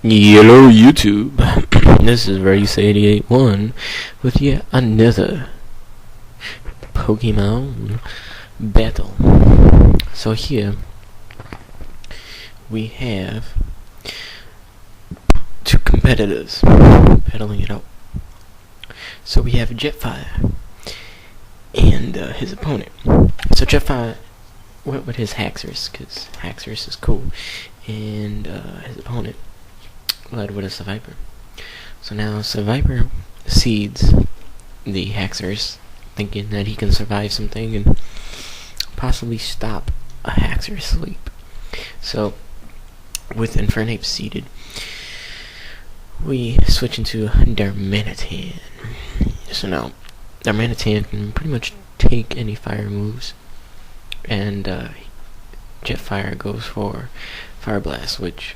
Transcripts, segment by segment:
Hello YouTube, this is Race881 with yet another Pokemon battle. So here we have two competitors battling it out. So we have Jetfire and his opponent. So Jetfire went with his Haxorus because Haxorus is cool, and his opponent led with a Seviper. So now Seviper seeds the Haxorus, thinking that he can survive something and possibly stop a Haxorus sleep. So with Infernape seeded, we switch into Darmanitan. So now Darmanitan can pretty much take any fire moves, and Jetfire goes for Fire Blast, which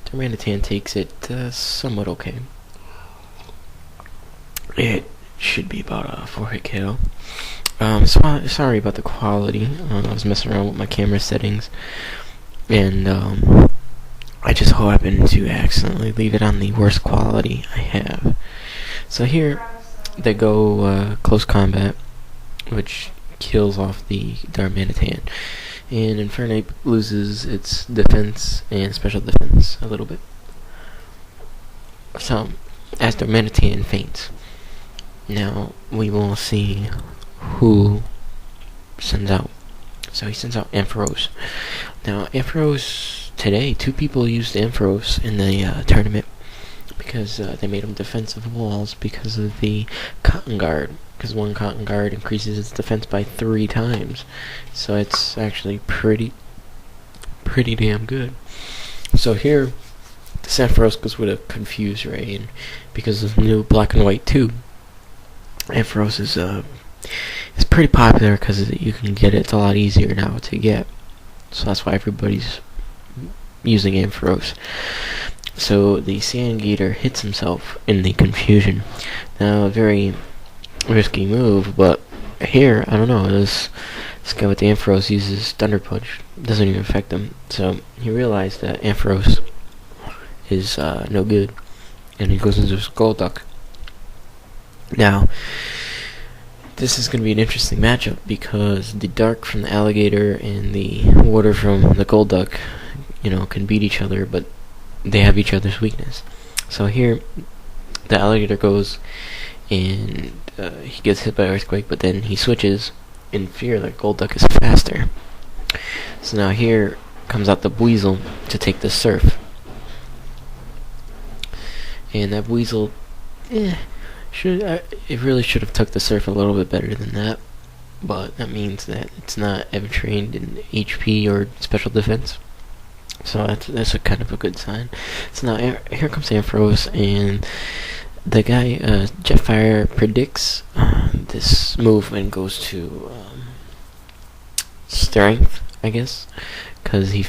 Darmanitan takes it somewhat okay. It should be about a 4-hit KO. Sorry about the quality. I was messing around with my camera settings, and I just happened to accidentally leave it on the worst quality I have. So here they go close combat, which kills off the Darmanitan. And Infernape loses its defense and special defense a little bit. So, as Darmanitan faints, now we will see who sends out. So he sends out Ampharos. Now Ampharos, today, 2 people used Ampharos in the tournament because they made him defensive walls because of the Cotton Guard. Because 1 Cotton Guard increases its defense by 3 times. So it's actually pretty damn good. So here, the Ampharos goes with a Confuse Ray, and because of new Black and White 2, Ampharos is pretty popular because you can get it. It's a lot easier now to get. So that's why everybody's using Ampharos. So the Sandgator hits himself in the confusion. Now, a very risky move, but here, I don't know, this guy with the Ampharos uses Thunder Punch. Doesn't even affect him. So he realized that Ampharos is no good, and he goes into his Golduck. Now, this is going to be an interesting matchup because the Dark from the Alligator and the Water from the Golduck, can beat each other, but they have each other's weakness. So here, the Alligator goes and he gets hit by Earthquake, but then he switches in fear that Golduck is faster. So now here comes out the Weasel to take the Surf. And that Weasel, it really should have took the Surf a little bit better than that. But that means that it's not ever trained in HP or special defense. So that's a kind of a good sign. So now here comes Ampharos, and the guy, Jetfire, predicts this move and goes to Strength, I guess, because he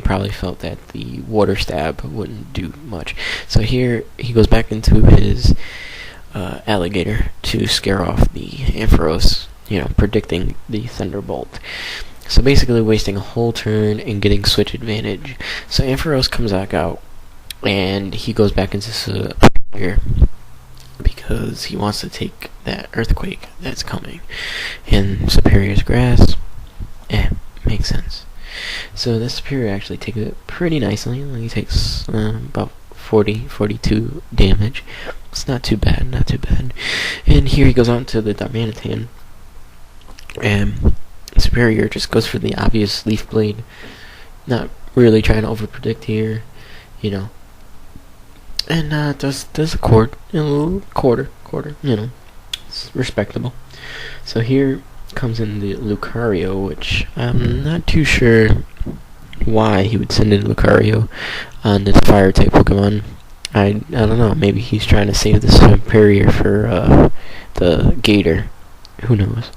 probably felt that the Water Stab wouldn't do much. So here he goes back into his Alligator to scare off the Ampharos, predicting the Thunderbolt. So basically wasting a whole turn and getting switch advantage. So Ampharos comes back out, and he goes back into here because he wants to take that Earthquake that's coming. And Superior's Grass, makes sense. So the Superior actually takes it pretty nicely. He takes about 42 damage. It's not too bad. And here he goes on to the Darmanitan, and Superior just goes for the obvious Leaf Blade, not really trying to overpredict here, and does a quarter, it's respectable. So here comes in the Lucario, which I'm not too sure why he would send in Lucario on this fire type Pokemon. I don't know. Maybe he's trying to save the Superior for the Gator. Who knows?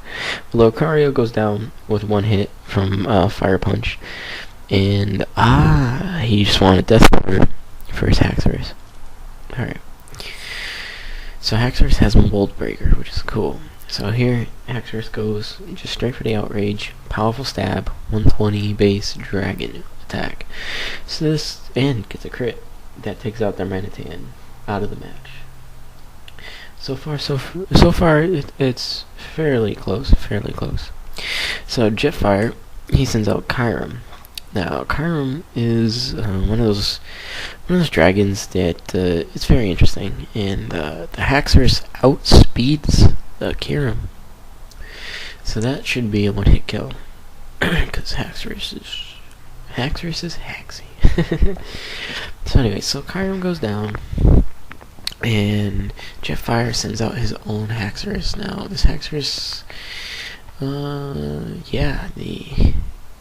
Lucario goes down with one hit from Fire Punch, and he just wanted Death Powder for his Haxorus. All right. So Haxorus has Mold Breaker, which is cool. So here, Haxorus goes just straight for the Outrage, Powerful Stab, 120 base Dragon attack. So this, and gets a crit. That takes out their Manatee out of the match. So far, it's fairly close. So Jetfire, he sends out Kyurem. Now Kyurem is one of those dragons that it's very interesting, and the Haxorus outspeeds the Kyurem. So that should be a one-hit kill, because Haxorus is Haxy. So anyway, so Kyurem goes down, and Jetfire sends out his own Haxorus. Now this Haxorus,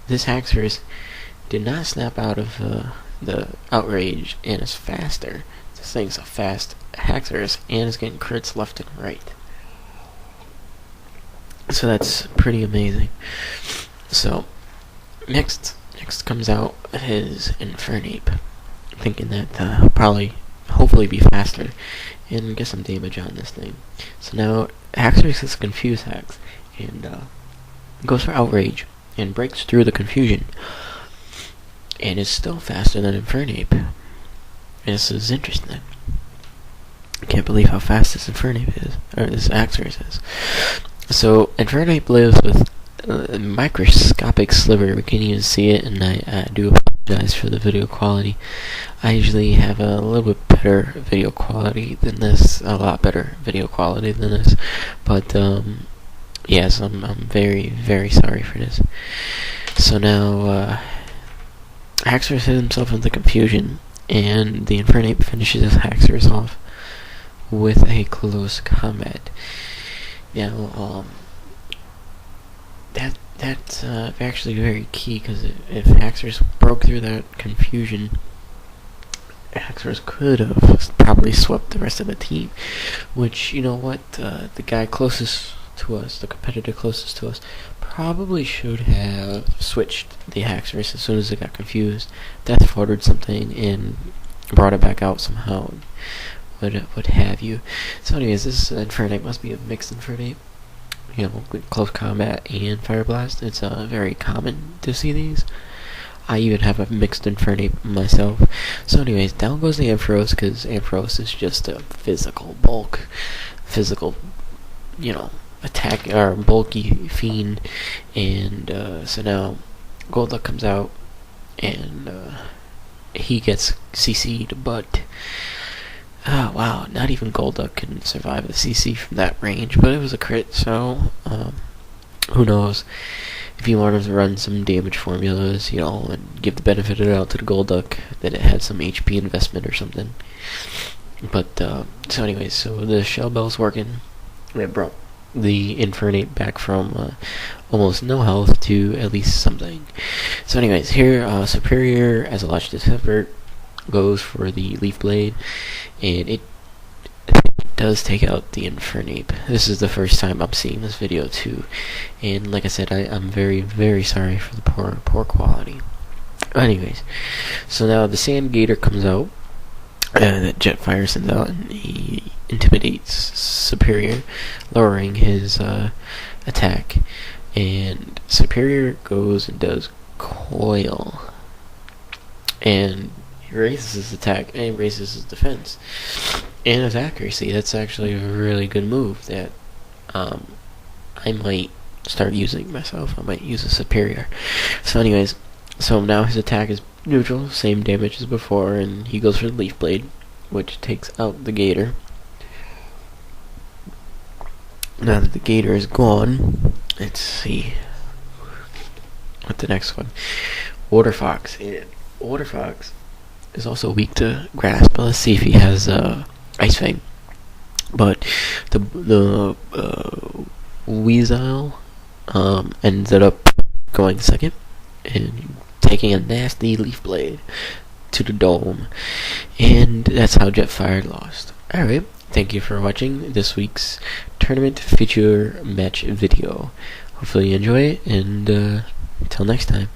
this Haxorus did not snap out of the Outrage and is faster. This thing's a fast Haxorus and is getting crits left and right. So that's pretty amazing. So next comes out his Infernape, thinking that hopefully be faster and get some damage on this thing. So now Haxorus is Confuse Hax and goes for Outrage and breaks through the confusion, and is still faster than Infernape. This is interesting. I can't believe how fast this Infernape is, or this Haxorus is. So Infernape lives with a microscopic sliver. We can't even see it, and I do apologize for the video quality. I usually have a little bit better video quality than this, a lot better video quality than this, but yes, I'm very, very sorry for this. So now Haxorus hit himself into confusion, and the Infernape finishes Haxorus off with a close combat. Now, that's actually very key, because if Haxorus broke through that confusion, Haxorus could have probably swept the rest of the team. Which, you know what, the guy closest to us, the competitor closest to us, probably should have switched the Haxorus as soon as it got confused, Death Ordered something, and brought it back out somehow. What have you. So anyways, this Infernape must be a mixed Infernape. You know, with close combat and Fire Blast. It's very common to see these. I even have a mixed Infernape myself. So anyways, down goes the Ampharos, because Ampharos is just a physical, attack, or bulky fiend. And so now Golduck comes out, and he gets CC'd, but wow, not even Golduck can survive a CC from that range, but it was a crit, so who knows. If you wanted to run some damage formulas, and give the benefit of the doubt to the Golduck that it had some HP investment or something. But, so anyways, so the Shell Bell's working. It brought the Infernape back from almost no health to at least something. So anyways, here, Superior, as a last ditch effort, goes for the Leaf Blade, and it does take out the Infernape. This is the first time I'm seeing this video too, and like I said, I'm very, very sorry for the poor quality. Anyways, so now the Sand Gator comes out, that Jetfire sends out, and he intimidates Superior, lowering his attack, and Superior goes and does Coil, and he raises his attack and raises his defense and his accuracy. That's actually a really good move that I might start using myself. I might use a Superior. So anyways, so now his attack is neutral, same damage as before, and he goes for the Leaf Blade, which takes out the Gator. Now that the Gator is gone, let's see what the next one. Water Fox. And Water Fox is also weak to grass, but let's see if he has Ice Fang. But the Weasel ended up going second and taking a nasty Leaf Blade to the dome. And that's how Jetfire lost. Alright, thank you for watching this week's tournament feature match video. Hopefully you enjoy it, and until next time.